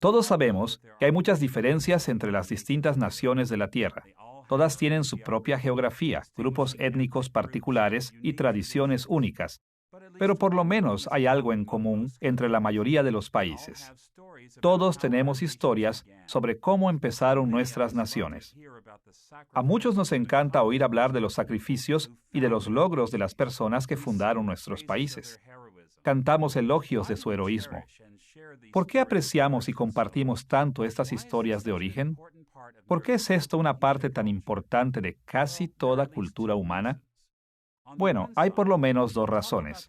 Todos sabemos que hay muchas diferencias entre las distintas naciones de la Tierra. Todas tienen su propia geografía, grupos étnicos particulares y tradiciones únicas. Pero por lo menos hay algo en común entre la mayoría de los países. Todos tenemos historias sobre cómo empezaron nuestras naciones. A muchos nos encanta oír hablar de los sacrificios y de los logros de las personas que fundaron nuestros países. Cantamos elogios de su heroísmo. ¿Por qué apreciamos y compartimos tanto estas historias de origen? ¿Por qué es esto una parte tan importante de casi toda cultura humana? Bueno, hay por lo menos dos razones.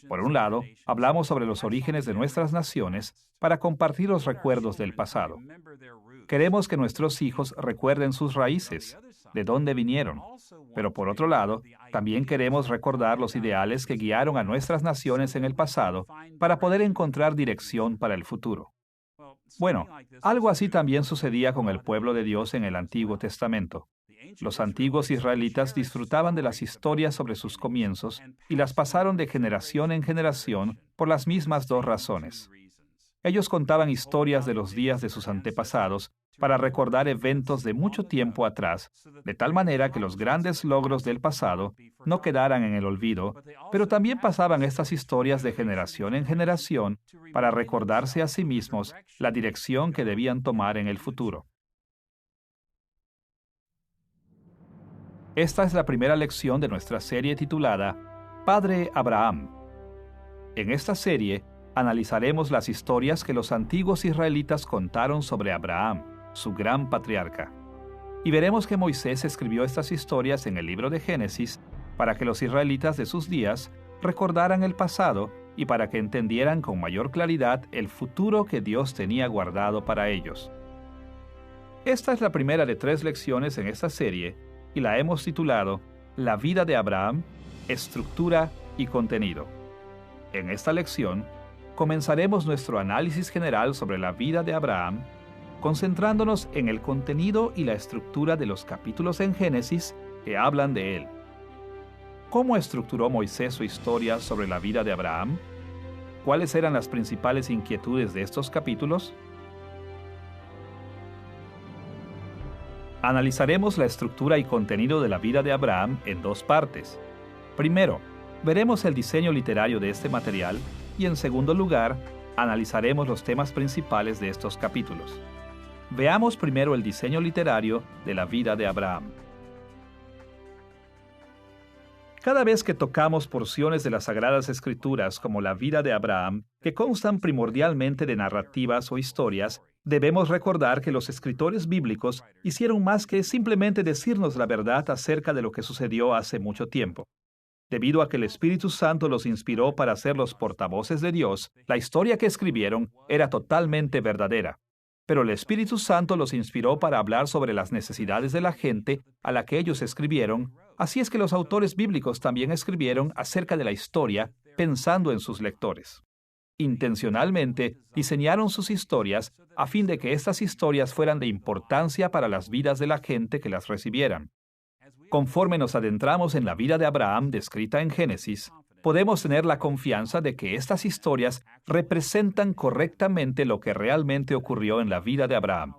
Por un lado, hablamos sobre los orígenes de nuestras naciones para compartir los recuerdos del pasado. Queremos que nuestros hijos recuerden sus raíces, de dónde vinieron. Pero por otro lado, también queremos recordar los ideales que guiaron a nuestras naciones en el pasado para poder encontrar dirección para el futuro. Bueno, algo así también sucedía con el pueblo de Dios en el Antiguo Testamento. Los antiguos israelitas disfrutaban de las historias sobre sus comienzos y las pasaron de generación en generación por las mismas dos razones. Ellos contaban historias de los días de sus antepasados para recordar eventos de mucho tiempo atrás, de tal manera que los grandes logros del pasado no quedaran en el olvido, pero también pasaban estas historias de generación en generación para recordarse a sí mismos la dirección que debían tomar en el futuro. Esta es la primera lección de nuestra serie titulada Padre Abraham. En esta serie analizaremos las historias que los antiguos israelitas contaron sobre Abraham, su gran patriarca. Y veremos que Moisés escribió estas historias en el libro de Génesis para que los israelitas de sus días recordaran el pasado y para que entendieran con mayor claridad el futuro que Dios tenía guardado para ellos. Esta es la primera de 3 lecciones en esta serie y la hemos titulado La vida de Abraham, estructura y contenido. En esta lección, comenzaremos nuestro análisis general sobre la vida de Abraham, concentrándonos en el contenido y la estructura de los capítulos en Génesis que hablan de él. ¿Cómo estructuró Moisés su historia sobre la vida de Abraham? ¿Cuáles eran las principales inquietudes de estos capítulos? Analizaremos la estructura y contenido de la vida de Abraham en 2 partes. Primero, veremos el diseño literario de este material y en segundo lugar, analizaremos los temas principales de estos capítulos. Veamos primero el diseño literario de la vida de Abraham. Cada vez que tocamos porciones de las Sagradas Escrituras como la vida de Abraham, que constan primordialmente de narrativas o historias, debemos recordar que los escritores bíblicos hicieron más que simplemente decirnos la verdad acerca de lo que sucedió hace mucho tiempo. Debido a que el Espíritu Santo los inspiró para ser los portavoces de Dios, la historia que escribieron era totalmente verdadera. Pero el Espíritu Santo los inspiró para hablar sobre las necesidades de la gente a la que ellos escribieron, así es que los autores bíblicos también escribieron acerca de la historia pensando en sus lectores. Intencionalmente diseñaron sus historias a fin de que estas historias fueran de importancia para las vidas de la gente que las recibieran. Conforme nos adentramos en la vida de Abraham descrita en Génesis, podemos tener la confianza de que estas historias representan correctamente lo que realmente ocurrió en la vida de Abraham.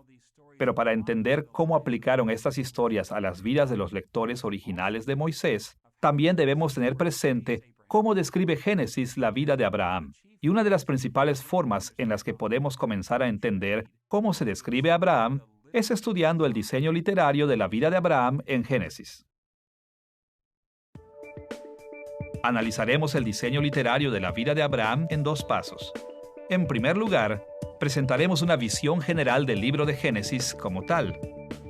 Pero para entender cómo aplicaron estas historias a las vidas de los lectores originales de Moisés, también debemos tener presente cómo describe Génesis la vida de Abraham. Y una de las principales formas en las que podemos comenzar a entender cómo se describe a Abraham es estudiando el diseño literario de la vida de Abraham en Génesis. Analizaremos el diseño literario de la vida de Abraham en 2 pasos. En primer lugar, presentaremos una visión general del libro de Génesis como tal,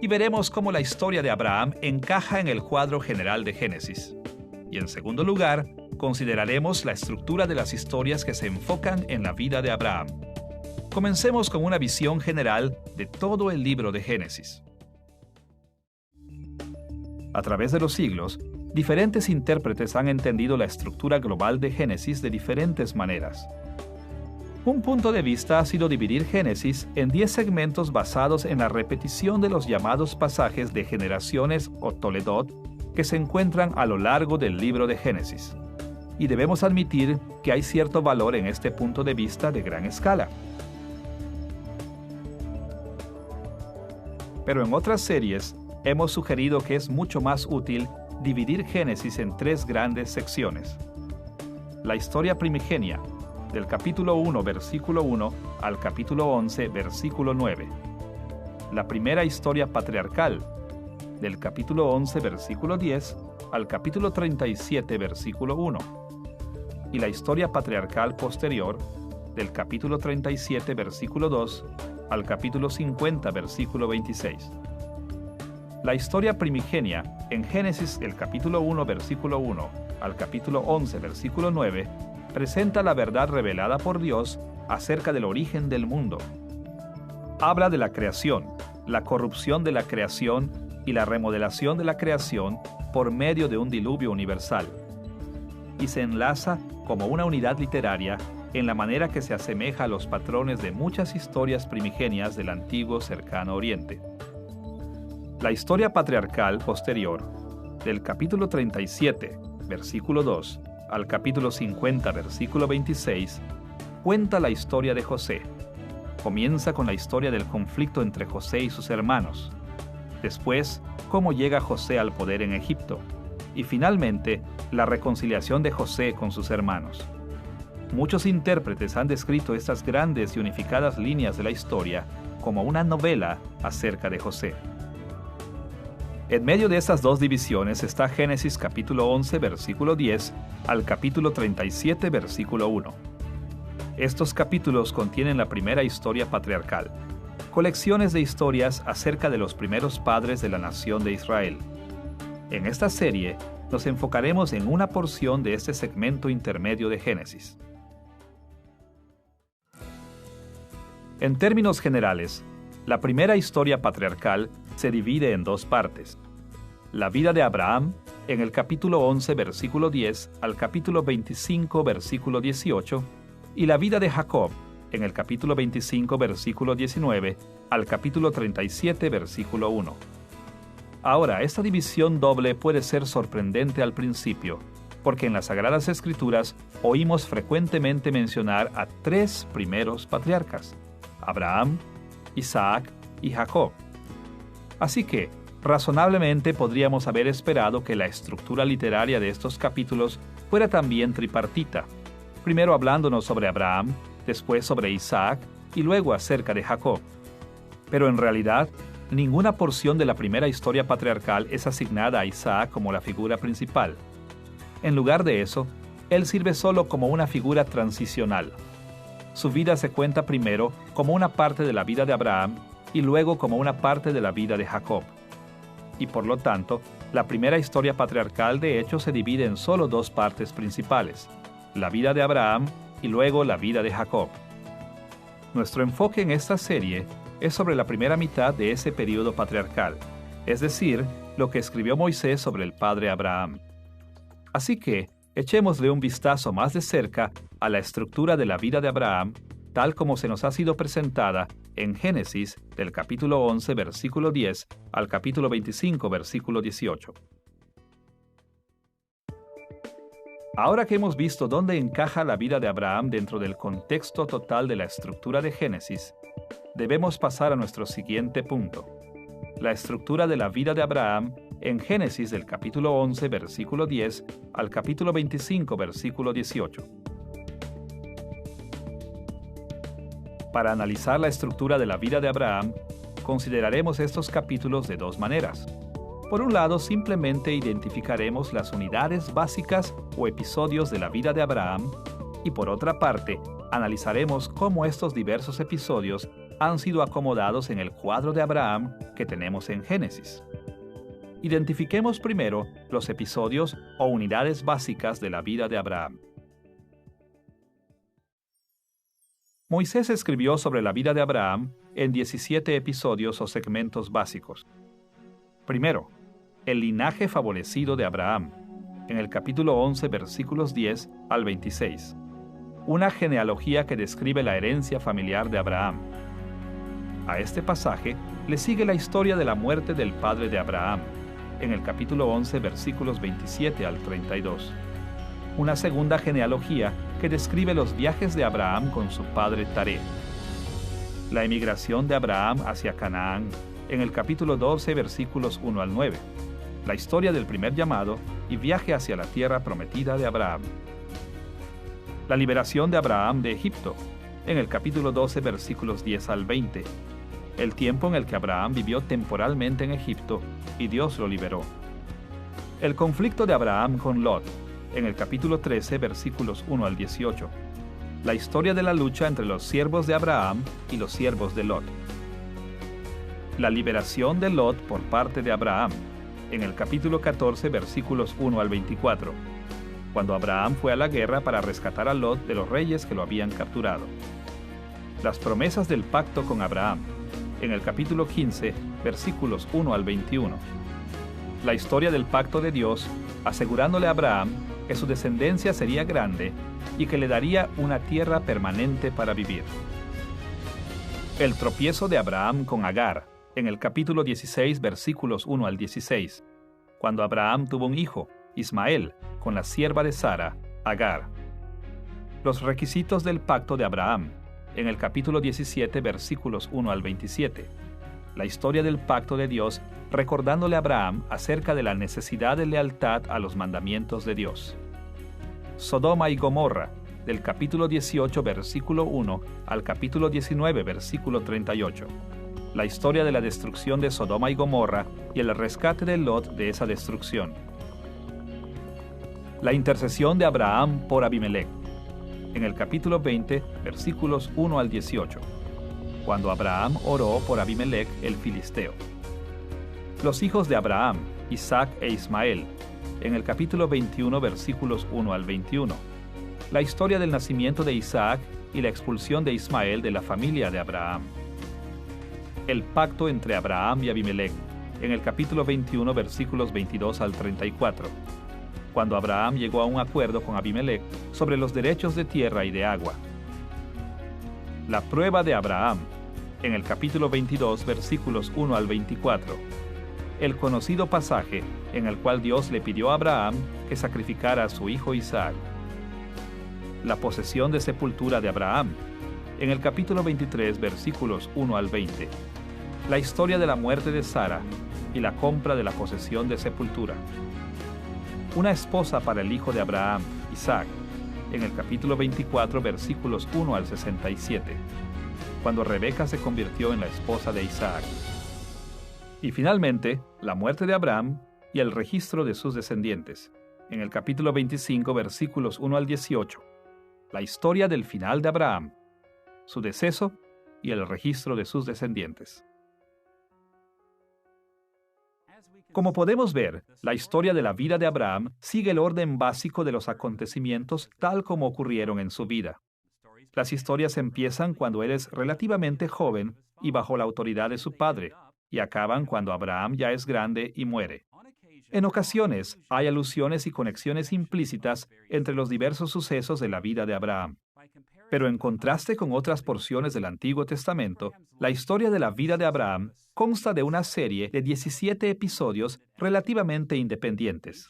y veremos cómo la historia de Abraham encaja en el cuadro general de Génesis. Y en segundo lugar, consideraremos la estructura de las historias que se enfocan en la vida de Abraham. Comencemos con una visión general de todo el libro de Génesis. A través de los siglos, diferentes intérpretes han entendido la estructura global de Génesis de diferentes maneras. Un punto de vista ha sido dividir Génesis en 10 segmentos basados en la repetición de los llamados pasajes de generaciones o Toledot que se encuentran a lo largo del libro de Génesis. Y debemos admitir que hay cierto valor en este punto de vista de gran escala. Pero en otras series hemos sugerido que es mucho más útil dividir Génesis en 3 grandes secciones. La historia primigenia, del capítulo 1, versículo 1 al capítulo 11, versículo 9. La primera historia patriarcal, del capítulo 11, versículo 10 al capítulo 37, versículo 1. Y la historia patriarcal posterior, del capítulo 37, versículo 2 al capítulo 50, versículo 26. La historia primigenia, en Génesis, el capítulo 1, versículo 1 al capítulo 11, versículo 9, presenta la verdad revelada por Dios acerca del origen del mundo. Habla de la creación, la corrupción de la creación y la remodelación de la creación por medio de un diluvio universal. Y se enlaza como una unidad literaria en la manera que se asemeja a los patrones de muchas historias primigenias del antiguo cercano oriente. La historia patriarcal posterior, del capítulo 37, versículo 2, al capítulo 50, versículo 26, cuenta la historia de José. Comienza con la historia del conflicto entre José y sus hermanos. Después, cómo llega José al poder en Egipto. Y finalmente, la reconciliación de José con sus hermanos. Muchos intérpretes han descrito estas grandes y unificadas líneas de la historia como una novela acerca de José. En medio de estas 2 divisiones está Génesis capítulo 11, versículo 10, al capítulo 37, versículo 1. Estos capítulos contienen la primera historia patriarcal, colecciones de historias acerca de los primeros padres de la nación de Israel. En esta serie, nos enfocaremos en una porción de este segmento intermedio de Génesis. En términos generales, la primera historia patriarcal se divide en 2 partes. La vida de Abraham, en el capítulo 11, versículo 10, al capítulo 25, versículo 18, y la vida de Jacob, en el capítulo 25, versículo 19, al capítulo 37, versículo 1. Ahora, esta división doble puede ser sorprendente al principio, porque en las Sagradas Escrituras oímos frecuentemente mencionar a 3 primeros patriarcas: Abraham, Isaac y Jacob. Así que, razonablemente podríamos haber esperado que la estructura literaria de estos capítulos fuera también tripartita, primero hablándonos sobre Abraham, después sobre Isaac y luego acerca de Jacob. Pero en realidad, ninguna porción de la primera historia patriarcal es asignada a Isaac como la figura principal. En lugar de eso, él sirve solo como una figura transicional. Su vida se cuenta primero como una parte de la vida de Abraham y luego como una parte de la vida de Jacob. Y por lo tanto, la primera historia patriarcal de hecho se divide en solo 2 partes principales: la vida de Abraham y luego la vida de Jacob. Nuestro enfoque en esta serie es sobre la primera mitad de ese período patriarcal, es decir, lo que escribió Moisés sobre el padre Abraham. Así que, echémosle un vistazo más de cerca a la estructura de la vida de Abraham, tal como se nos ha sido presentada en Génesis, del capítulo 11, versículo 10, al capítulo 25, versículo 18. Ahora que hemos visto dónde encaja la vida de Abraham dentro del contexto total de la estructura de Génesis, debemos pasar a nuestro siguiente punto: la estructura de la vida de Abraham en Génesis del capítulo 11, versículo 10, al capítulo 25, versículo 18. Para analizar la estructura de la vida de Abraham, consideraremos estos capítulos de 2 maneras. Por un lado, simplemente identificaremos las unidades básicas o episodios de la vida de Abraham, y por otra parte, analizaremos cómo estos diversos episodios han sido acomodados en el cuadro de Abraham que tenemos en Génesis. Identifiquemos primero los episodios o unidades básicas de la vida de Abraham. Moisés escribió sobre la vida de Abraham en 17 episodios o segmentos básicos. Primero, el linaje favorecido de Abraham, en el capítulo 11, versículos 10 al 26. Una genealogía que describe la herencia familiar de Abraham. A este pasaje le sigue la historia de la muerte del padre de Abraham, en el capítulo 11, versículos 27 al 32. Una segunda genealogía que describe los viajes de Abraham con su padre Taré. La emigración de Abraham hacia Canaán, en el capítulo 12, versículos 1 al 9. La historia del primer llamado y viaje hacia la tierra prometida de Abraham. La liberación de Abraham de Egipto, en el capítulo 12, versículos 10 al 20. El tiempo en el que Abraham vivió temporalmente en Egipto y Dios lo liberó. El conflicto de Abraham con Lot, en el capítulo 13, versículos 1 al 18. La historia de la lucha entre los siervos de Abraham y los siervos de Lot. La liberación de Lot por parte de Abraham, en el capítulo 14, versículos 1 al 24, cuando Abraham fue a la guerra para rescatar a Lot de los reyes que lo habían capturado. Las promesas del pacto con Abraham, en el capítulo 15, versículos 1 al 21. La historia del pacto de Dios, asegurándole a Abraham que su descendencia sería grande y que le daría una tierra permanente para vivir. El tropiezo de Abraham con Agar, en el capítulo 16, versículos 1 al 16, cuando Abraham tuvo un hijo, Ismael, con la sierva de Sara, Agar. Los requisitos del pacto de Abraham, en el capítulo 17, versículos 1 al 27. La historia del pacto de Dios, recordándole a Abraham acerca de la necesidad de lealtad a los mandamientos de Dios. Sodoma y Gomorra, del capítulo 18, versículo 1 al capítulo 19, versículo 38. La historia de la destrucción de Sodoma y Gomorra y el rescate de Lot de esa destrucción. La intercesión de Abraham por Abimelec, en el capítulo 20, versículos 1 al 18, cuando Abraham oró por Abimelec el filisteo. Los hijos de Abraham, Isaac e Ismael, en el capítulo 21, versículos 1 al 21. La historia del nacimiento de Isaac y la expulsión de Ismael de la familia de Abraham. El pacto entre Abraham y Abimelec, en el capítulo 21, versículos 22 al 34. Cuando Abraham llegó a un acuerdo con Abimelec sobre los derechos de tierra y de agua. La prueba de Abraham, en el capítulo 22, versículos 1 al 24. El conocido pasaje en el cual Dios le pidió a Abraham que sacrificara a su hijo Isaac. La posesión de sepultura de Abraham, en el capítulo 23, versículos 1 al 20. La historia de la muerte de Sara y la compra de la posesión de sepultura. Una esposa para el hijo de Abraham, Isaac, en el capítulo 24, versículos 1 al 67, cuando Rebeca se convirtió en la esposa de Isaac. Y finalmente, la muerte de Abraham y el registro de sus descendientes, en el capítulo 25, versículos 1 al 18, la historia del final de Abraham, su deceso y el registro de sus descendientes. Como podemos ver, la historia de la vida de Abraham sigue el orden básico de los acontecimientos tal como ocurrieron en su vida. Las historias empiezan cuando él es relativamente joven y bajo la autoridad de su padre, y acaban cuando Abraham ya es grande y muere. En ocasiones, hay alusiones y conexiones implícitas entre los diversos sucesos de la vida de Abraham. Pero en contraste con otras porciones del Antiguo Testamento, la historia de la vida de Abraham consta de una serie de 17 episodios relativamente independientes.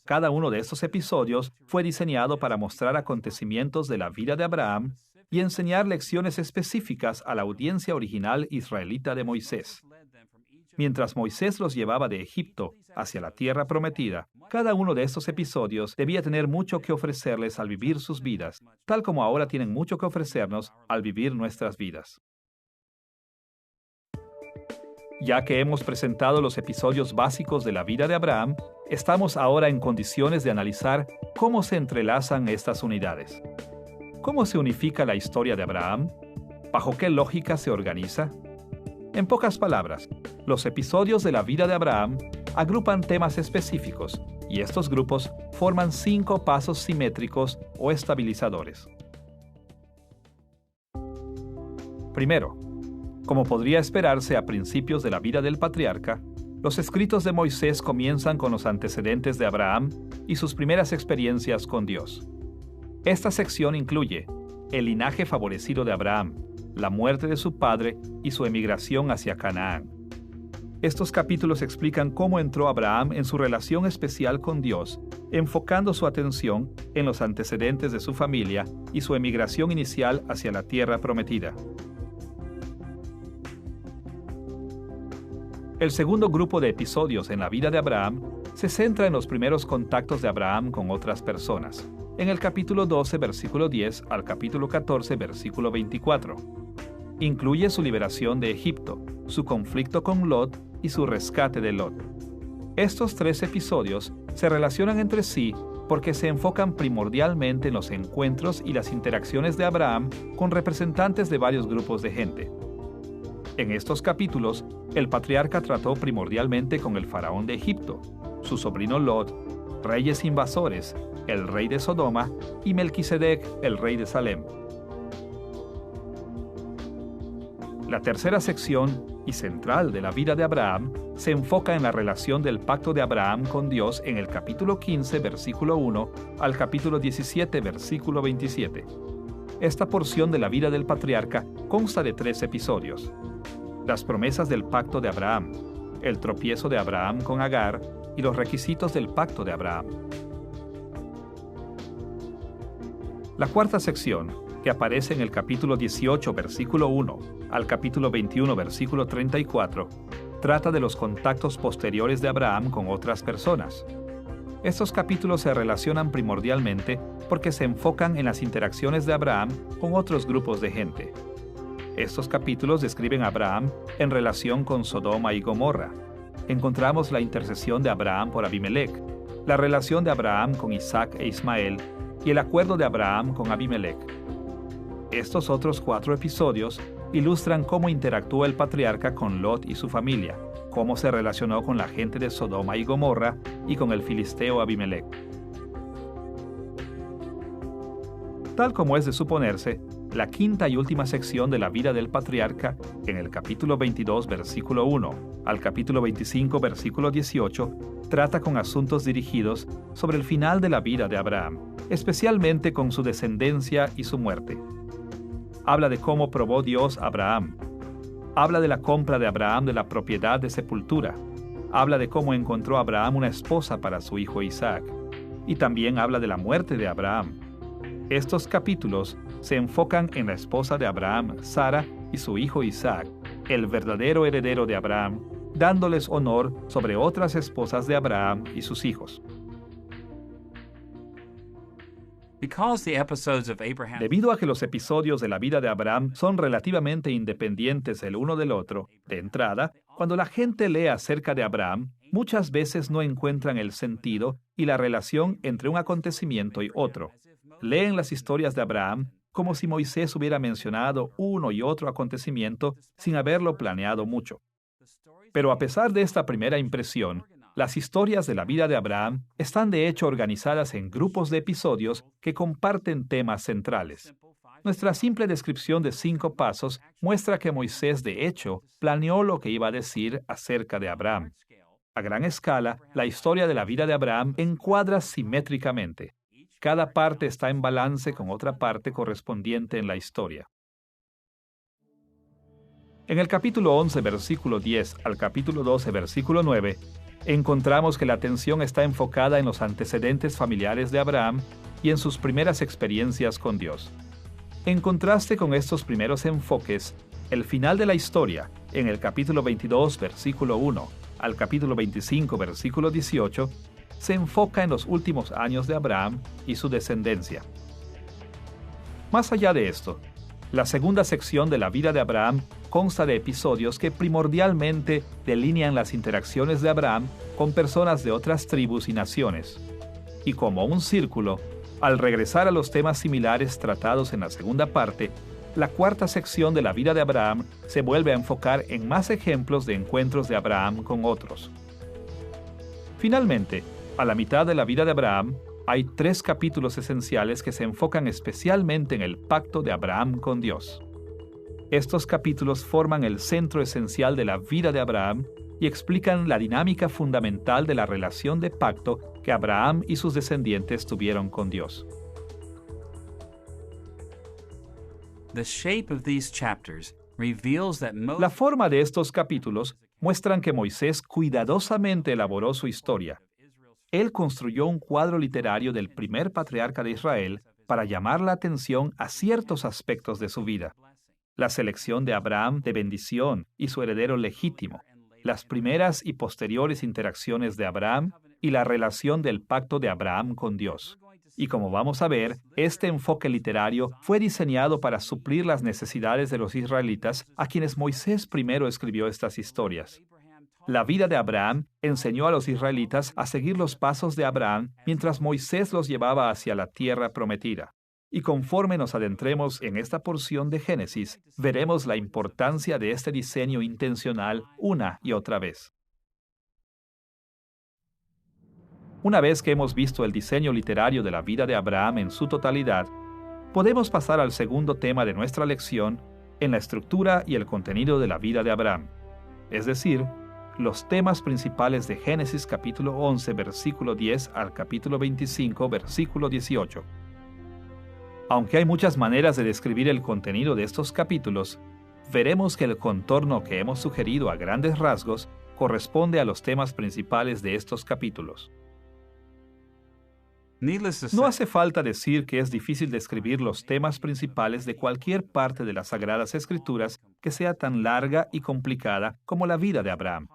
Cada uno de estos episodios fue diseñado para mostrar acontecimientos de la vida de Abraham y enseñar lecciones específicas a la audiencia original israelita de Moisés. Mientras Moisés los llevaba de Egipto hacia la tierra prometida, cada uno de estos episodios debía tener mucho que ofrecerles al vivir sus vidas, tal como ahora tienen mucho que ofrecernos al vivir nuestras vidas. Ya que hemos presentado los episodios básicos de la vida de Abraham, estamos ahora en condiciones de analizar cómo se entrelazan estas unidades. ¿Cómo se unifica la historia de Abraham? ¿Bajo qué lógica se organiza? En pocas palabras, los episodios de la vida de Abraham agrupan temas específicos y estos grupos forman 5 pasos simétricos o estabilizadores. Primero, como podría esperarse a principios de la vida del patriarca, los escritos de Moisés comienzan con los antecedentes de Abraham y sus primeras experiencias con Dios. Esta sección incluye el linaje favorecido de Abraham, la muerte de su padre y su emigración hacia Canaán. Estos capítulos explican cómo entró Abraham en su relación especial con Dios, enfocando su atención en los antecedentes de su familia y su emigración inicial hacia la tierra prometida. El segundo grupo de episodios en la vida de Abraham se centra en los primeros contactos de Abraham con otras personas, en el capítulo 12, versículo 10 al capítulo 14, versículo 24. Incluye su liberación de Egipto, su conflicto con Lot y su rescate de Lot. Estos 3 episodios se relacionan entre sí porque se enfocan primordialmente en los encuentros y las interacciones de Abraham con representantes de varios grupos de gente. En estos capítulos, el patriarca trató primordialmente con el faraón de Egipto, su sobrino Lot, reyes invasores, el rey de Sodoma y Melquisedec, el rey de Salem. La tercera sección y central de la vida de Abraham se enfoca en la relación del pacto de Abraham con Dios en el capítulo 15, versículo 1 al capítulo 17, versículo 27. Esta porción de la vida del patriarca consta de 3 episodios: las promesas del pacto de Abraham, el tropiezo de Abraham con Agar y los requisitos del pacto de Abraham. La cuarta sección, que aparece en el capítulo 18, versículo 1, al capítulo 21, versículo 34, trata de los contactos posteriores de Abraham con otras personas. Estos capítulos se relacionan primordialmente porque se enfocan en las interacciones de Abraham con otros grupos de gente. Estos capítulos describen a Abraham en relación con Sodoma y Gomorra. Encontramos la intercesión de Abraham por Abimelec, la relación de Abraham con Isaac e Ismael y el acuerdo de Abraham con Abimelec. Estos otros 4 episodios ilustran cómo interactuó el patriarca con Lot y su familia, cómo se relacionó con la gente de Sodoma y Gomorra y con el filisteo Abimelec. Tal como es de suponerse, la quinta y última sección de la vida del patriarca, en el capítulo 22, versículo 1, al capítulo 25, versículo 18, trata con asuntos dirigidos sobre el final de la vida de Abraham, especialmente con su descendencia y su muerte. Habla de cómo probó Dios a Abraham. Habla de la compra de Abraham de la propiedad de sepultura. Habla de cómo encontró Abraham una esposa para su hijo Isaac. Y también habla de la muerte de Abraham. Estos capítulos se enfocan en la esposa de Abraham, Sara, y su hijo Isaac, el verdadero heredero de Abraham, dándoles honor sobre otras esposas de Abraham y sus hijos. Debido a que los episodios de la vida de Abraham son relativamente independientes el uno del otro, de entrada, cuando la gente lee acerca de Abraham, muchas veces no encuentran el sentido y la relación entre un acontecimiento y otro. Leen las historias de Abraham como si Moisés hubiera mencionado uno y otro acontecimiento sin haberlo planeado mucho. Pero a pesar de esta primera impresión, las historias de la vida de Abraham están de hecho organizadas en grupos de episodios que comparten temas centrales. Nuestra simple descripción de 5 pasos muestra que Moisés de hecho planeó lo que iba a decir acerca de Abraham. A gran escala, la historia de la vida de Abraham encuadra simétricamente. Cada parte está en balance con otra parte correspondiente en la historia. En el capítulo 11, versículo 10 al capítulo 12, versículo 9, encontramos que la atención está enfocada en los antecedentes familiares de Abraham y en sus primeras experiencias con Dios. En contraste con estos primeros enfoques, el final de la historia, en el capítulo 22, versículo 1 al capítulo 25, versículo 18, se enfoca en los últimos años de Abraham y su descendencia. Más allá de esto, la segunda sección de la vida de Abraham consta de episodios que primordialmente delinean las interacciones de Abraham con personas de otras tribus y naciones. Y como un círculo, al regresar a los temas similares tratados en la segunda parte, la cuarta sección de la vida de Abraham se vuelve a enfocar en más ejemplos de encuentros de Abraham con otros. Finalmente, a la mitad de la vida de Abraham, hay 3 capítulos esenciales que se enfocan especialmente en el pacto de Abraham con Dios. Estos capítulos forman el centro esencial de la vida de Abraham y explican la dinámica fundamental de la relación de pacto que Abraham y sus descendientes tuvieron con Dios. La forma de estos capítulos muestran que Moisés cuidadosamente elaboró su historia. Él construyó un cuadro literario del primer patriarca de Israel para llamar la atención a ciertos aspectos de su vida. La selección de Abraham de bendición y su heredero legítimo, las primeras y posteriores interacciones de Abraham y la relación del pacto de Abraham con Dios. Y como vamos a ver, este enfoque literario fue diseñado para suplir las necesidades de los israelitas a quienes Moisés primero escribió estas historias. La vida de Abraham enseñó a los israelitas a seguir los pasos de Abraham mientras Moisés los llevaba hacia la tierra prometida. Y conforme nos adentremos en esta porción de Génesis, veremos la importancia de este diseño intencional una y otra vez. Una vez que hemos visto el diseño literario de la vida de Abraham en su totalidad, podemos pasar al segundo tema de nuestra lección en la estructura y el contenido de la vida de Abraham, es decir, los temas principales de Génesis capítulo 11, versículo 10 al capítulo 25, versículo 18. Aunque hay muchas maneras de describir el contenido de estos capítulos, veremos que el contorno que hemos sugerido a grandes rasgos corresponde a los temas principales de estos capítulos. No hace falta decir que es difícil describir los temas principales de cualquier parte de las Sagradas Escrituras que sea tan larga y complicada como la vida de Abraham.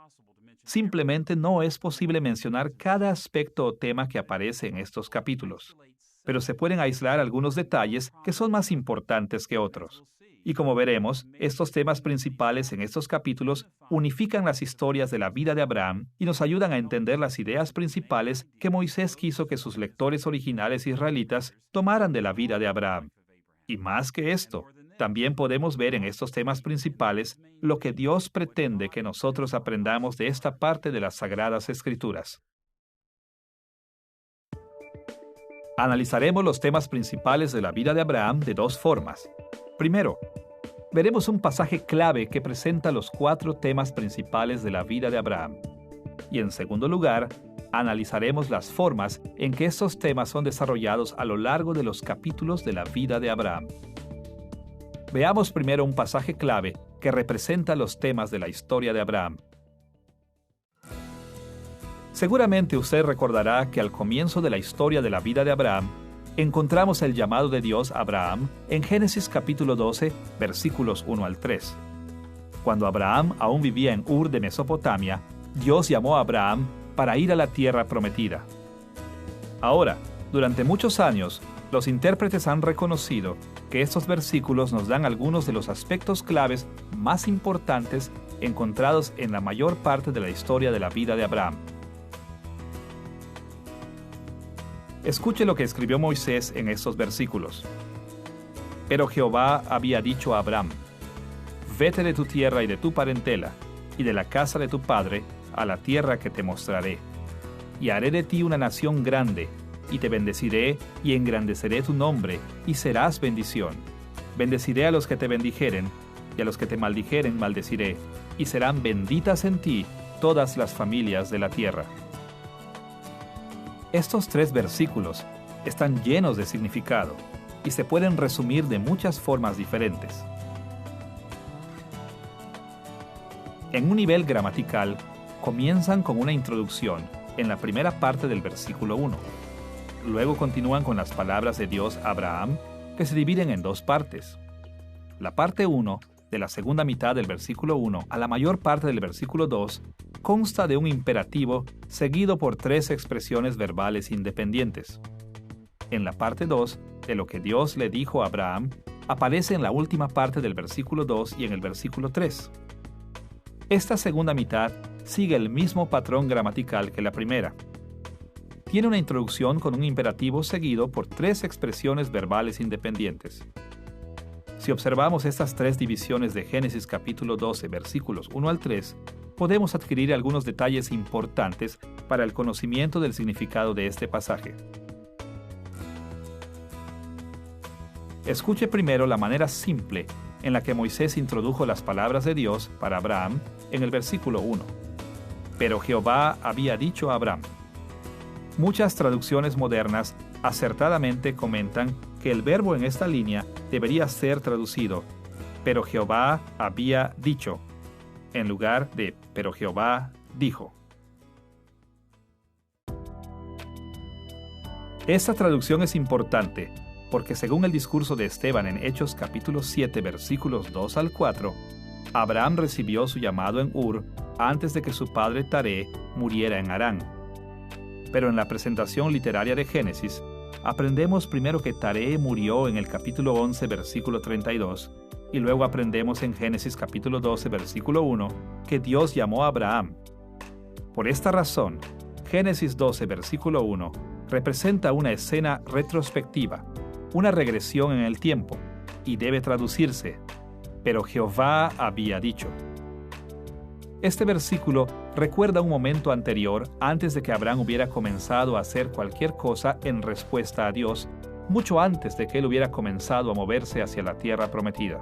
Simplemente no es posible mencionar cada aspecto o tema que aparece en estos capítulos, pero se pueden aislar algunos detalles que son más importantes que otros. Y como veremos, estos temas principales en estos capítulos unifican las historias de la vida de Abraham y nos ayudan a entender las ideas principales que Moisés quiso que sus lectores originales israelitas tomaran de la vida de Abraham. Y más que esto, también podemos ver en estos temas principales lo que Dios pretende que nosotros aprendamos de esta parte de las Sagradas Escrituras. Analizaremos los temas principales de la vida de Abraham de dos formas. Primero, veremos un pasaje clave que presenta los 4 temas principales de la vida de Abraham. Y en segundo lugar, analizaremos las formas en que estos temas son desarrollados a lo largo de los capítulos de la vida de Abraham. Veamos primero un pasaje clave que representa los temas de la historia de Abraham. Seguramente usted recordará que al comienzo de la historia de la vida de Abraham, encontramos el llamado de Dios a Abraham en Génesis capítulo 12, versículos 1 al 3. Cuando Abraham aún vivía en Ur de Mesopotamia, Dios llamó a Abraham para ir a la tierra prometida. Ahora, durante muchos años, los intérpretes han reconocido que estos versículos nos dan algunos de los aspectos claves más importantes encontrados en la mayor parte de la historia de la vida de Abraham. Escuche lo que escribió Moisés en estos versículos. Pero Jehová había dicho a Abraham: Vete de tu tierra y de tu parentela, y de la casa de tu padre, a la tierra que te mostraré. Y haré de ti una nación grande, y te bendeciré, y engrandeceré tu nombre, y serás bendición. Bendeciré a los que te bendijeren, y a los que te maldijeren maldeciré, y serán benditas en ti todas las familias de la tierra. Estos 3 versículos están llenos de significado y se pueden resumir de muchas formas diferentes. En un nivel gramatical, comienzan con una introducción en la primera parte del versículo 1. Luego continúan con las palabras de Dios a Abraham, que se dividen en 2 partes. La parte 1, de la segunda mitad del versículo 1 a la mayor parte del versículo 2, consta de un imperativo seguido por 3 expresiones verbales independientes. En la parte 2, de lo que Dios le dijo a Abraham, aparece en la última parte del versículo 2 y en el versículo 3. Esta segunda mitad sigue el mismo patrón gramatical que la primera. Tiene una introducción con un imperativo seguido por 3 expresiones verbales independientes. Si observamos estas 3 divisiones de Génesis capítulo 12, versículos 1 al 3, podemos adquirir algunos detalles importantes para el conocimiento del significado de este pasaje. Escuche primero la manera simple en la que Moisés introdujo las palabras de Dios para Abraham en el versículo 1. Pero Jehová había dicho a Abraham. Muchas traducciones modernas acertadamente comentan que el verbo en esta línea debería ser traducido, pero Jehová había dicho, en lugar de pero Jehová dijo. Esta traducción es importante porque según el discurso de Esteban en Hechos capítulo 7 versículos 2 al 4, Abraham recibió su llamado en Ur antes de que su padre Taré muriera en Harán. Pero en la presentación literaria de Génesis, aprendemos primero que Taré murió en el capítulo 11, versículo 32, y luego aprendemos en Génesis capítulo 12, versículo 1, que Dios llamó a Abraham. Por esta razón, Génesis 12, versículo 1, representa una escena retrospectiva, una regresión en el tiempo, y debe traducirse: pero Jehová había dicho. Este versículo recuerda un momento anterior antes de que Abraham hubiera comenzado a hacer cualquier cosa en respuesta a Dios, mucho antes de que él hubiera comenzado a moverse hacia la tierra prometida.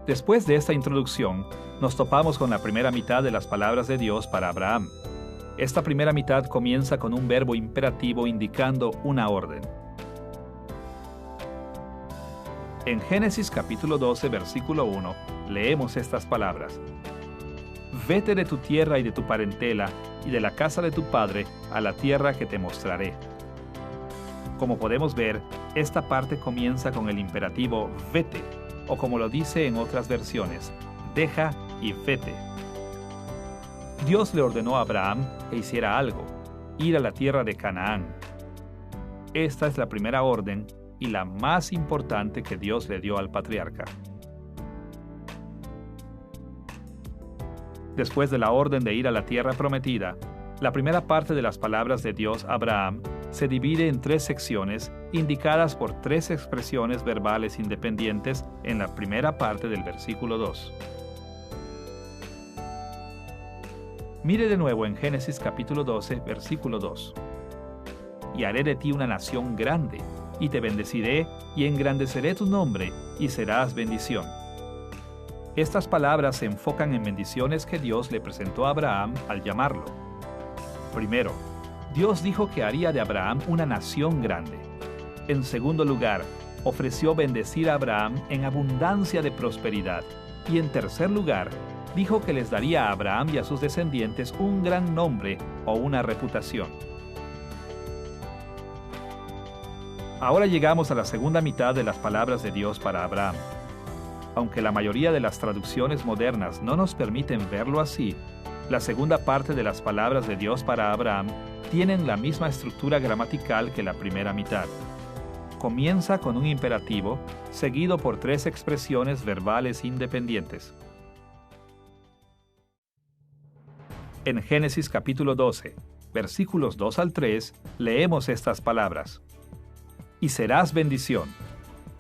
Después de esta introducción, nos topamos con la primera mitad de las palabras de Dios para Abraham. Esta primera mitad comienza con un verbo imperativo indicando una orden. En Génesis capítulo 12, versículo 1, leemos estas palabras: Vete de tu tierra y de tu parentela y de la casa de tu padre a la tierra que te mostraré. Como podemos ver, esta parte comienza con el imperativo vete, o como lo dice en otras versiones, deja y vete. Dios le ordenó a Abraham que hiciera algo, ir a la tierra de Canaán. Esta es la primera orden y la más importante que Dios le dio al patriarca. Después de la orden de ir a la tierra prometida, la primera parte de las palabras de Dios a Abraham se divide en 3 secciones indicadas por 3 expresiones verbales independientes en la primera parte del versículo 2. Mire de nuevo en Génesis capítulo 12, versículo 2. Y haré de ti una nación grande, y te bendeciré, y engrandeceré tu nombre, y serás bendición. Estas palabras se enfocan en bendiciones que Dios le presentó a Abraham al llamarlo. Primero, Dios dijo que haría de Abraham una nación grande. En segundo lugar, ofreció bendecir a Abraham en abundancia de prosperidad. Y en tercer lugar, dijo que les daría a Abraham y a sus descendientes un gran nombre o una reputación. Ahora llegamos a la segunda mitad de las palabras de Dios para Abraham. Aunque la mayoría de las traducciones modernas no nos permiten verlo así, la segunda parte de las palabras de Dios para Abraham tienen la misma estructura gramatical que la primera mitad. Comienza con un imperativo, seguido por 3 expresiones verbales independientes. En Génesis capítulo 12, versículos 2 al 3, leemos estas palabras: Y serás bendición.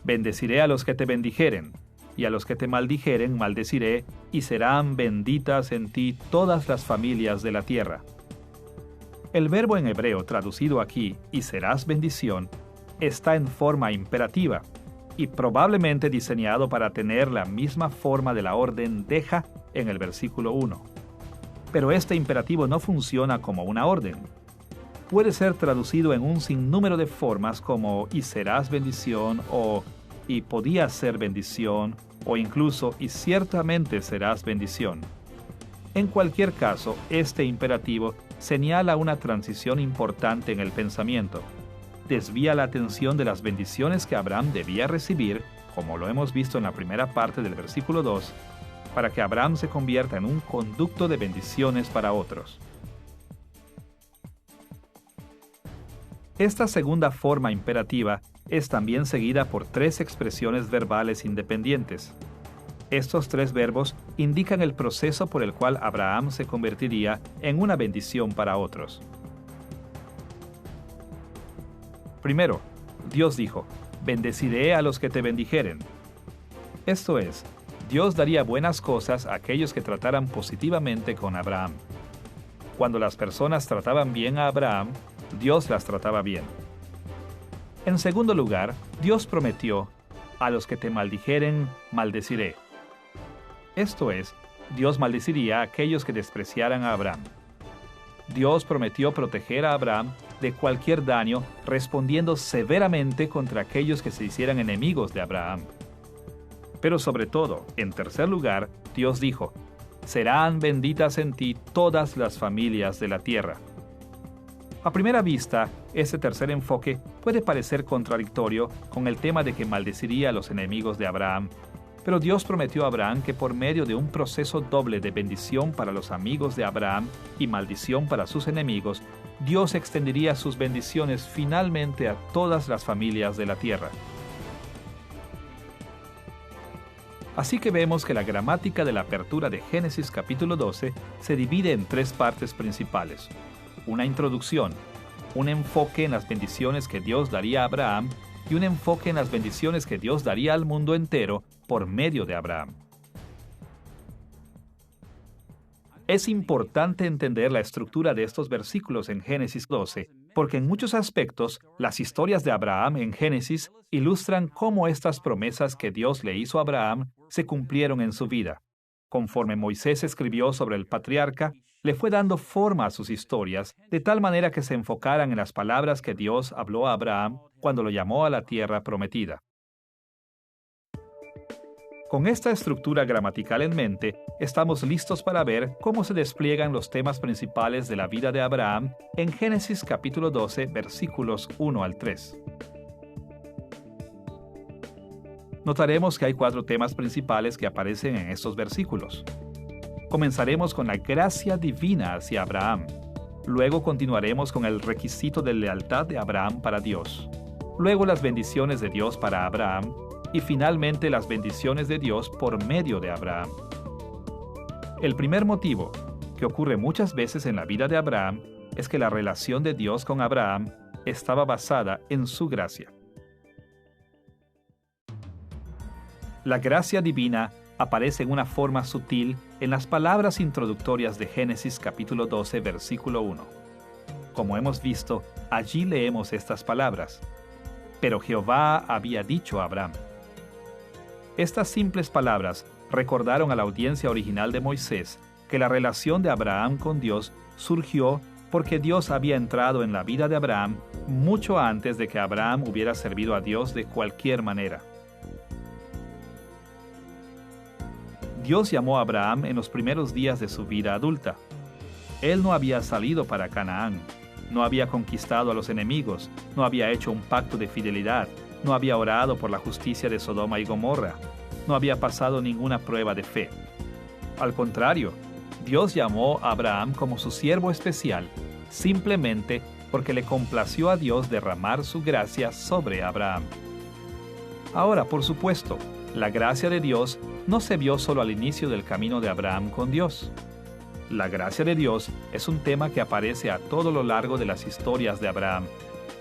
Bendeciré a los que te bendijeren, y a los que te maldijeren maldeciré, y serán benditas en ti todas las familias de la tierra. El verbo en hebreo traducido aquí, y serás bendición, está en forma imperativa, y probablemente diseñado para tener la misma forma de la orden deja en el versículo 1. Pero este imperativo no funciona como una orden. Puede ser traducido en un sinnúmero de formas como y serás bendición o y podías ser bendición o incluso y ciertamente serás bendición. En cualquier caso, este imperativo señala una transición importante en el pensamiento. Desvía la atención de las bendiciones que Abraham debía recibir, como lo hemos visto en la primera parte del versículo 2, para que Abraham se convierta en un conducto de bendiciones para otros. Esta segunda forma imperativa es también seguida por 3 expresiones verbales independientes. Estos 3 verbos indican el proceso por el cual Abraham se convertiría en una bendición para otros. Primero, Dios dijo: bendeciré a los que te bendijeren. Esto es, Dios daría buenas cosas a aquellos que trataran positivamente con Abraham. Cuando las personas trataban bien a Abraham, Dios las trataba bien. En segundo lugar, Dios prometió: a los que te maldijeren, maldeciré. Esto es, Dios maldeciría a aquellos que despreciaran a Abraham. Dios prometió proteger a Abraham de cualquier daño, respondiendo severamente contra aquellos que se hicieran enemigos de Abraham. Pero sobre todo, en tercer lugar, Dios dijo: serán benditas en ti todas las familias de la tierra. A primera vista, este tercer enfoque puede parecer contradictorio con el tema de que maldeciría a los enemigos de Abraham, Pero Dios prometió a Abraham que por medio de un proceso doble de bendición para los amigos de Abraham y maldición para sus enemigos, Dios extendería sus bendiciones finalmente a todas las familias de la tierra. Así que vemos que la gramática de la apertura de Génesis capítulo 12 se divide en tres partes principales: una introducción, un enfoque en las bendiciones que Dios daría a Abraham y un enfoque en las bendiciones que Dios daría al mundo entero por medio de Abraham. Es importante entender la estructura de estos versículos en Génesis 12, porque en muchos aspectos, las historias de Abraham en Génesis ilustran cómo estas promesas que Dios le hizo a Abraham se cumplieron en su vida. Conforme Moisés escribió sobre el patriarca, le fue dando forma a sus historias, de tal manera que se enfocaran en las palabras que Dios habló a Abraham cuando lo llamó a la tierra prometida. Con esta estructura gramatical en mente, estamos listos para ver cómo se despliegan los temas principales de la vida de Abraham en Génesis capítulo 12, versículos 1 al 3. Notaremos que hay 4 temas principales que aparecen en estos versículos. Comenzaremos con la gracia divina hacia Abraham. Luego continuaremos con el requisito de lealtad de Abraham para Dios. Luego las bendiciones de Dios para Abraham. Y finalmente las bendiciones de Dios por medio de Abraham. El primer motivo, que ocurre muchas veces en la vida de Abraham, es que la relación de Dios con Abraham estaba basada en su gracia. La gracia divina aparece en una forma sutil en las palabras introductorias de Génesis capítulo 12, versículo 1. Como hemos visto, allí leemos estas palabras: pero Jehová había dicho a Abraham. Estas simples palabras recordaron a la audiencia original de Moisés que la relación de Abraham con Dios surgió porque Dios había entrado en la vida de Abraham mucho antes de que Abraham hubiera servido a Dios de cualquier manera. Dios llamó a Abraham en los primeros días de su vida adulta. Él no había salido para Canaán, no había conquistado a los enemigos, no había hecho un pacto de fidelidad, no había orado por la justicia de Sodoma y Gomorra, no había pasado ninguna prueba de fe. Al contrario, Dios llamó a Abraham como su siervo especial, simplemente porque le complació a Dios derramar su gracia sobre Abraham. Ahora, por supuesto, la gracia de Dios no se vio solo al inicio del camino de Abraham con Dios. La gracia de Dios es un tema que aparece a todo lo largo de las historias de Abraham,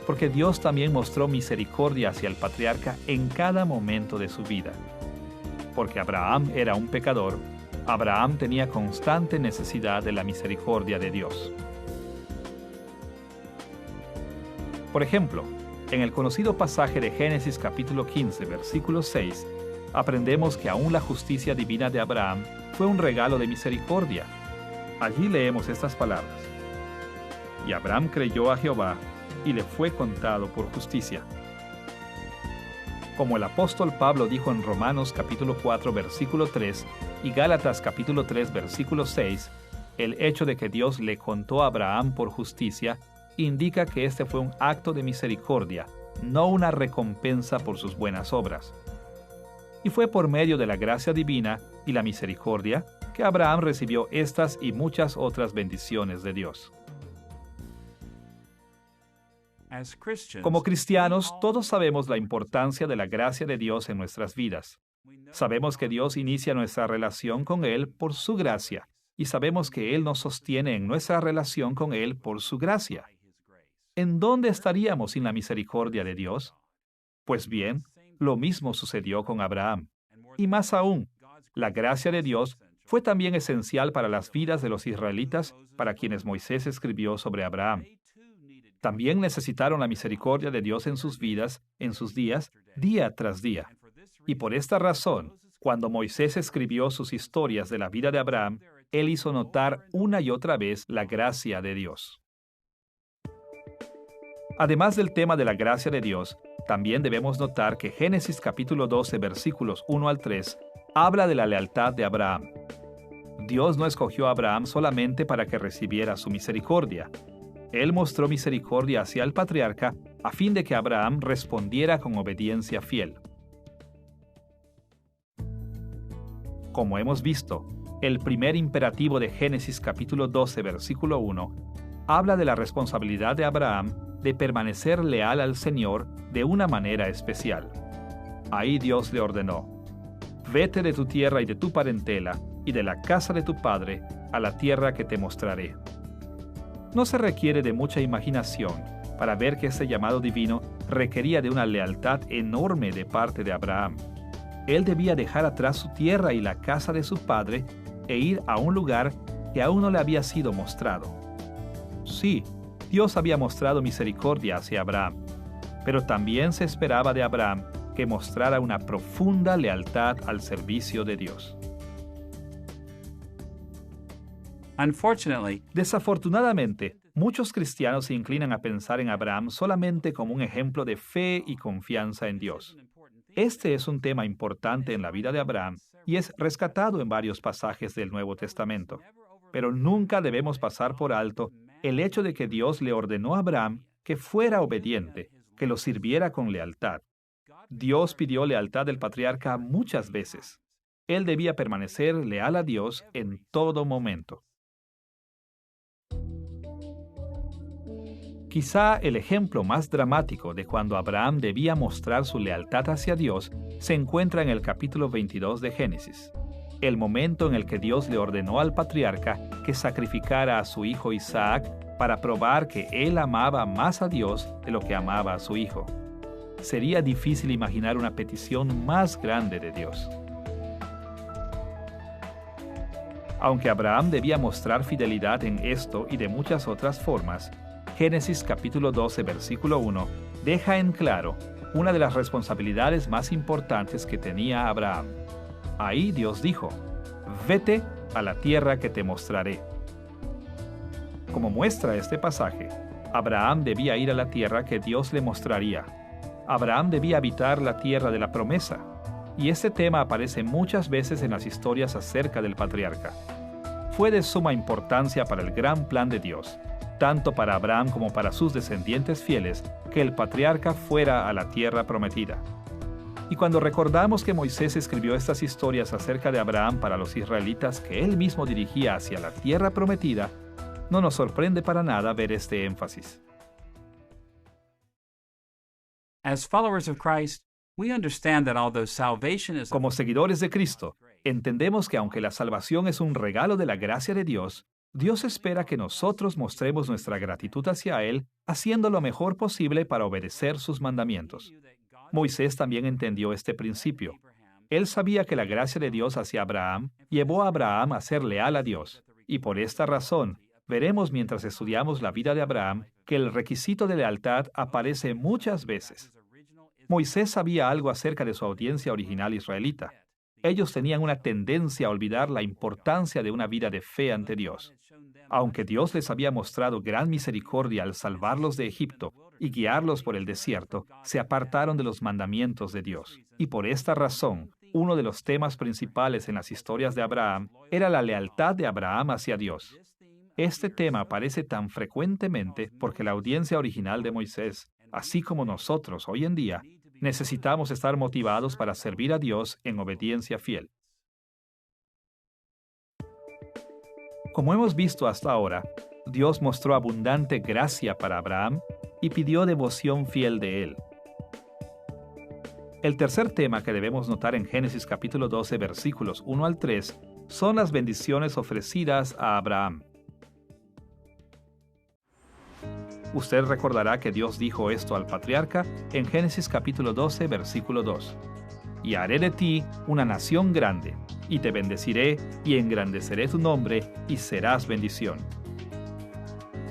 porque Dios también mostró misericordia hacia el patriarca en cada momento de su vida. Porque Abraham era un pecador, Abraham tenía constante necesidad de la misericordia de Dios. Por ejemplo, en el conocido pasaje de Génesis capítulo 15, versículo 6, aprendemos que aún la justicia divina de Abraham fue un regalo de misericordia. Allí leemos estas palabras: y Abraham creyó a Jehová, y le fue contado por justicia. Como el apóstol Pablo dijo en Romanos capítulo 4 versículo 3 y Gálatas capítulo 3 versículo 6, el hecho de que Dios le contó a Abraham por justicia indica que este fue un acto de misericordia, no una recompensa por sus buenas obras. Y fue por medio de la gracia divina y la misericordia que Abraham recibió estas y muchas otras bendiciones de Dios. Como cristianos, todos sabemos la importancia de la gracia de Dios en nuestras vidas. Sabemos que Dios inicia nuestra relación con Él por su gracia, y sabemos que Él nos sostiene en nuestra relación con Él por su gracia. ¿En dónde estaríamos sin la misericordia de Dios? Pues bien, lo mismo sucedió con Abraham. Y más aún, la gracia de Dios fue también esencial para las vidas de los israelitas, para quienes Moisés escribió sobre Abraham. También necesitaron la misericordia de Dios en sus vidas, en sus días, día tras día. Y por esta razón, cuando Moisés escribió sus historias de la vida de Abraham, él hizo notar una y otra vez la gracia de Dios. Además del tema de la gracia de Dios, también debemos notar que Génesis capítulo 12, versículos 1 al 3, habla de la lealtad de Abraham. Dios no escogió a Abraham solamente para que recibiera su misericordia. Él mostró misericordia hacia el patriarca a fin de que Abraham respondiera con obediencia fiel. Como hemos visto, el primer imperativo de Génesis capítulo 12, versículo 1, habla de la responsabilidad de Abraham de permanecer leal al Señor de una manera especial. Ahí Dios le ordenó: «Vete de tu tierra y de tu parentela y de la casa de tu padre a la tierra que te mostraré». No se requiere de mucha imaginación para ver que este llamado divino requería de una lealtad enorme de parte de Abraham. Él debía dejar atrás su tierra y la casa de su padre e ir a un lugar que aún no le había sido mostrado. Sí, Dios había mostrado misericordia hacia Abraham, pero también se esperaba de Abraham que mostrara una profunda lealtad al servicio de Dios. Desafortunadamente, muchos cristianos se inclinan a pensar en Abraham solamente como un ejemplo de fe y confianza en Dios. Este es un tema importante en la vida de Abraham y es rescatado en varios pasajes del Nuevo Testamento. Pero nunca debemos pasar por alto el hecho de que Dios le ordenó a Abraham que fuera obediente, que lo sirviera con lealtad. Dios pidió lealtad del patriarca muchas veces. Él debía permanecer leal a Dios en todo momento. Quizá el ejemplo más dramático de cuando Abraham debía mostrar su lealtad hacia Dios se encuentra en el capítulo 22 de Génesis, el momento en el que Dios le ordenó al patriarca que sacrificara a su hijo Isaac para probar que él amaba más a Dios de lo que amaba a su hijo. Sería difícil imaginar una petición más grande de Dios. Aunque Abraham debía mostrar fidelidad en esto y de muchas otras formas, Génesis capítulo 12, versículo 1, deja en claro una de las responsabilidades más importantes que tenía Abraham. Ahí Dios dijo: «Vete a la tierra que te mostraré». Como muestra este pasaje, Abraham debía ir a la tierra que Dios le mostraría. Abraham debía habitar la tierra de la promesa, y este tema aparece muchas veces en las historias acerca del patriarca. Fue de suma importancia para el gran plan de Dios, tanto para Abraham como para sus descendientes fieles, que el patriarca fuera a la tierra prometida. Y cuando recordamos que Moisés escribió estas historias acerca de Abraham para los israelitas que él mismo dirigía hacia la tierra prometida, no nos sorprende para nada ver este énfasis. Como seguidores de Cristo, entendemos que aunque la salvación es un regalo de la gracia de Dios, Dios espera que nosotros mostremos nuestra gratitud hacia Él, haciendo lo mejor posible para obedecer sus mandamientos. Moisés también entendió este principio. Él sabía que la gracia de Dios hacia Abraham llevó a Abraham a ser leal a Dios, y por esta razón, veremos mientras estudiamos la vida de Abraham que el requisito de lealtad aparece muchas veces. Moisés sabía algo acerca de su audiencia original israelita. Ellos tenían una tendencia a olvidar la importancia de una vida de fe ante Dios. Aunque Dios les había mostrado gran misericordia al salvarlos de Egipto y guiarlos por el desierto, se apartaron de los mandamientos de Dios. Y por esta razón, uno de los temas principales en las historias de Abraham era la lealtad de Abraham hacia Dios. Este tema aparece tan frecuentemente porque la audiencia original de Moisés, así como nosotros hoy en día, necesitamos estar motivados para servir a Dios en obediencia fiel. Como hemos visto hasta ahora, Dios mostró abundante gracia para Abraham y pidió devoción fiel de él. El tercer tema que debemos notar en Génesis capítulo 12, versículos 1 al 3, son las bendiciones ofrecidas a Abraham. Usted recordará que Dios dijo esto al patriarca en Génesis capítulo 12, versículo 2. «Y haré de ti una nación grande, y te bendeciré, y engrandeceré tu nombre, y serás bendición».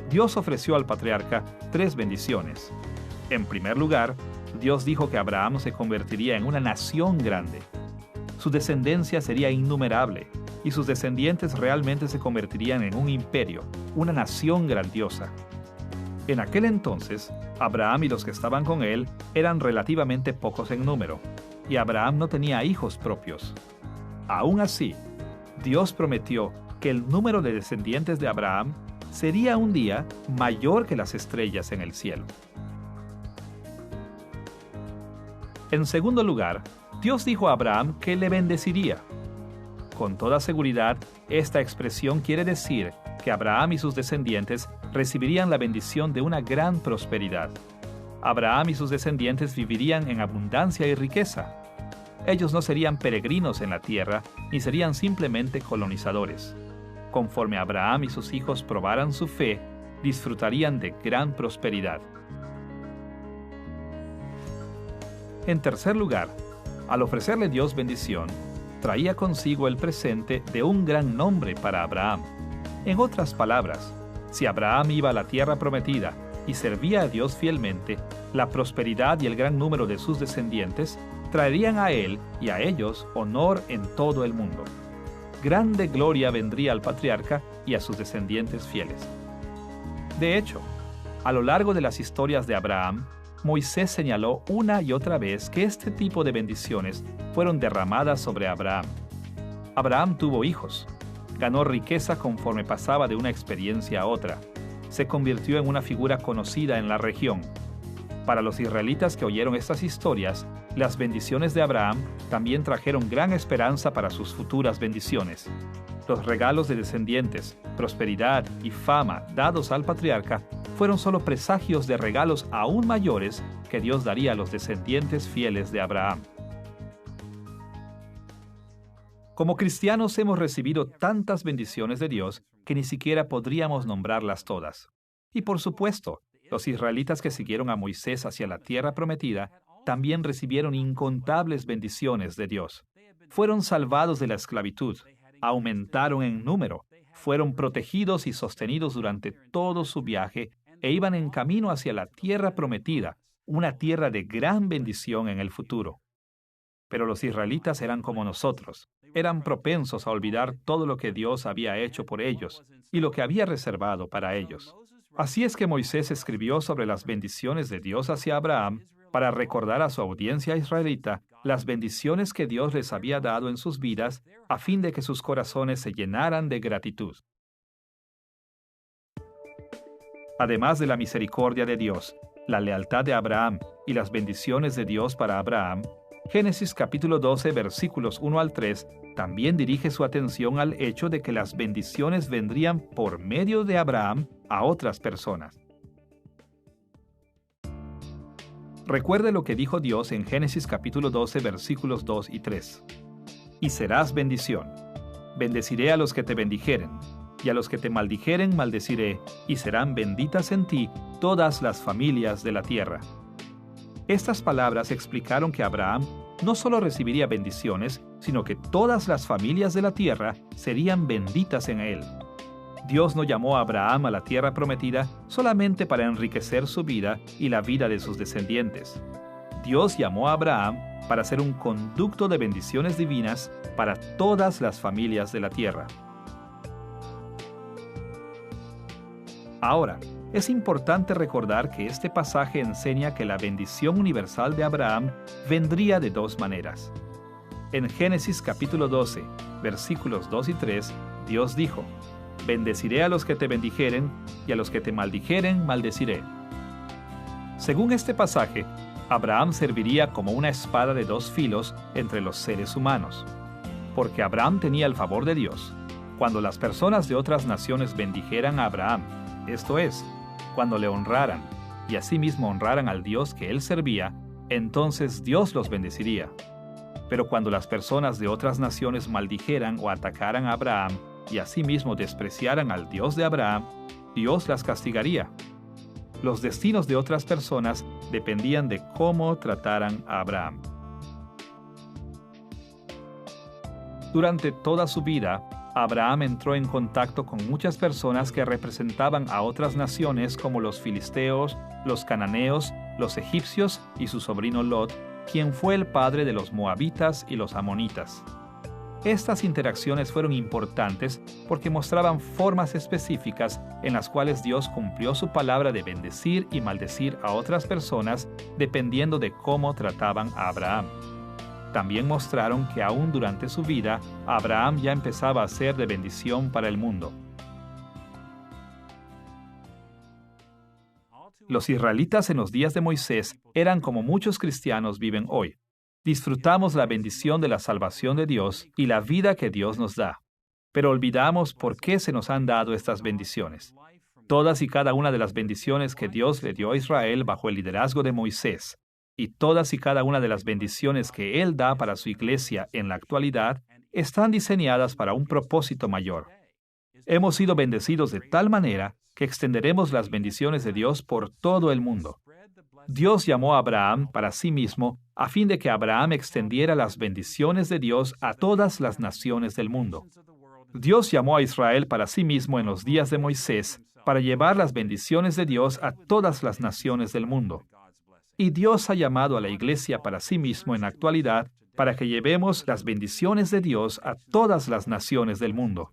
Dios ofreció al patriarca 3 bendiciones. En primer lugar, Dios dijo que Abraham se convertiría en una nación grande. Su descendencia sería innumerable, y sus descendientes realmente se convertirían en un imperio, una nación grandiosa. En aquel entonces, Abraham y los que estaban con él eran relativamente pocos en número, y Abraham no tenía hijos propios. Aún así, Dios prometió que el número de descendientes de Abraham sería un día mayor que las estrellas en el cielo. En segundo lugar, Dios dijo a Abraham que le bendeciría. Con toda seguridad, esta expresión quiere decir que Abraham y sus descendientes recibirían la bendición de una gran prosperidad. Abraham y sus descendientes vivirían en abundancia y riqueza. Ellos no serían peregrinos en la tierra, ni serían simplemente colonizadores. Conforme Abraham y sus hijos probaran su fe, disfrutarían de gran prosperidad. En tercer lugar, al ofrecerle Dios bendición, traía consigo el presente de un gran nombre para Abraham. En otras palabras, si Abraham iba a la tierra prometida y servía a Dios fielmente, la prosperidad y el gran número de sus descendientes traerían a él y a ellos honor en todo el mundo. Grande gloria vendría al patriarca y a sus descendientes fieles. De hecho, a lo largo de las historias de Abraham, Moisés señaló una y otra vez que este tipo de bendiciones fueron derramadas sobre Abraham. Abraham tuvo hijos, ganó riqueza conforme pasaba de una experiencia a otra, se convirtió en una figura conocida en la región. Para los israelitas que oyeron estas historias, las bendiciones de Abraham también trajeron gran esperanza para sus futuras bendiciones. Los regalos de descendientes, prosperidad y fama dados al patriarca fueron solo presagios de regalos aún mayores que Dios daría a los descendientes fieles de Abraham. Como cristianos hemos recibido tantas bendiciones de Dios que ni siquiera podríamos nombrarlas todas. Y por supuesto, los israelitas que siguieron a Moisés hacia la tierra prometida también recibieron incontables bendiciones de Dios. Fueron salvados de la esclavitud, aumentaron en número, fueron protegidos y sostenidos durante todo su viaje e iban en camino hacia la tierra prometida, una tierra de gran bendición en el futuro. Pero los israelitas eran como nosotros, eran propensos a olvidar todo lo que Dios había hecho por ellos y lo que había reservado para ellos. Así es que Moisés escribió sobre las bendiciones de Dios hacia Abraham para recordar a su audiencia israelita las bendiciones que Dios les había dado en sus vidas a fin de que sus corazones se llenaran de gratitud. Además de la misericordia de Dios, la lealtad de Abraham y las bendiciones de Dios para Abraham, Génesis capítulo 12, versículos 1 al 3, también dirige su atención al hecho de que las bendiciones vendrían por medio de Abraham a otras personas. Recuerde lo que dijo Dios en Génesis capítulo 12, versículos 2 y 3. Y serás bendición. Bendeciré a los que te bendijeren, y a los que te maldijeren maldeciré, y serán benditas en ti todas las familias de la tierra. Estas palabras explicaron que Abraham no solo recibiría bendiciones, sino que todas las familias de la tierra serían benditas en él. Dios no llamó a Abraham a la tierra prometida solamente para enriquecer su vida y la vida de sus descendientes. Dios llamó a Abraham para ser un conducto de bendiciones divinas para todas las familias de la tierra. Ahora, es importante recordar que este pasaje enseña que la bendición universal de Abraham vendría de dos maneras. En Génesis capítulo 12, versículos 2 y 3, Dios dijo: «Bendeciré a los que te bendijeren, y a los que te maldijeren maldeciré». Según este pasaje, Abraham serviría como una espada de dos filos entre los seres humanos. Porque Abraham tenía el favor de Dios, cuando las personas de otras naciones bendijeran a Abraham, esto es, cuando le honraran y asimismo honraran al Dios que él servía, entonces Dios los bendeciría. Pero cuando las personas de otras naciones maldijeran o atacaran a Abraham y asimismo despreciaran al Dios de Abraham, Dios las castigaría. Los destinos de otras personas dependían de cómo trataran a Abraham. Durante toda su vida, Abraham entró en contacto con muchas personas que representaban a otras naciones como los filisteos, los cananeos, los egipcios y su sobrino Lot, quien fue el padre de los moabitas y los amonitas. Estas interacciones fueron importantes porque mostraban formas específicas en las cuales Dios cumplió su palabra de bendecir y maldecir a otras personas dependiendo de cómo trataban a Abraham. También mostraron que aún durante su vida, Abraham ya empezaba a ser de bendición para el mundo. Los israelitas en los días de Moisés eran como muchos cristianos viven hoy. Disfrutamos la bendición de la salvación de Dios y la vida que Dios nos da, pero olvidamos por qué se nos han dado estas bendiciones. Todas y cada una de las bendiciones que Dios le dio a Israel bajo el liderazgo de Moisés, y todas y cada una de las bendiciones que Él da para su iglesia en la actualidad, están diseñadas para un propósito mayor. Hemos sido bendecidos de tal manera que extenderemos las bendiciones de Dios por todo el mundo. Dios llamó a Abraham para sí mismo a fin de que Abraham extendiera las bendiciones de Dios a todas las naciones del mundo. Dios llamó a Israel para sí mismo en los días de Moisés para llevar las bendiciones de Dios a todas las naciones del mundo. Y Dios ha llamado a la iglesia para sí mismo en la actualidad para que llevemos las bendiciones de Dios a todas las naciones del mundo.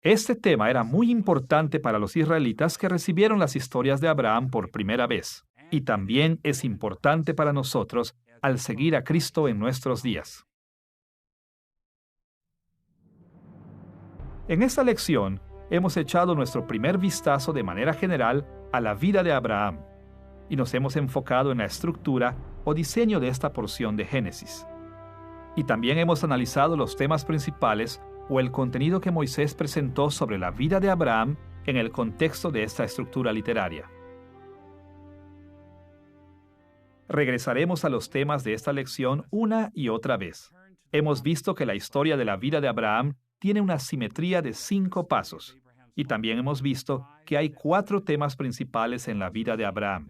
Este tema era muy importante para los israelitas que recibieron las historias de Abraham por primera vez, y también es importante para nosotros al seguir a Cristo en nuestros días. En esta lección, hemos echado nuestro primer vistazo de manera general a la vida de Abraham, y nos hemos enfocado en la estructura o diseño de esta porción de Génesis. Y también hemos analizado los temas principales o el contenido que Moisés presentó sobre la vida de Abraham en el contexto de esta estructura literaria. Regresaremos a los temas de esta lección una y otra vez. Hemos visto que la historia de la vida de Abraham tiene una simetría de 5 pasos, y también hemos visto que hay 4 temas principales en la vida de Abraham: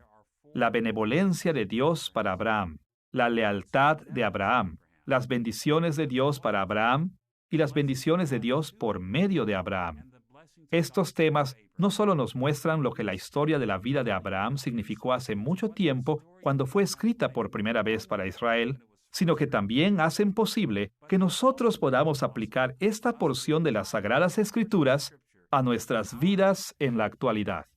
la benevolencia de Dios para Abraham, la lealtad de Abraham, las bendiciones de Dios para Abraham y las bendiciones de Dios por medio de Abraham. Estos temas no solo nos muestran lo que la historia de la vida de Abraham significó hace mucho tiempo cuando fue escrita por primera vez para Israel, sino que también hacen posible que nosotros podamos aplicar esta porción de las Sagradas Escrituras a nuestras vidas en la actualidad.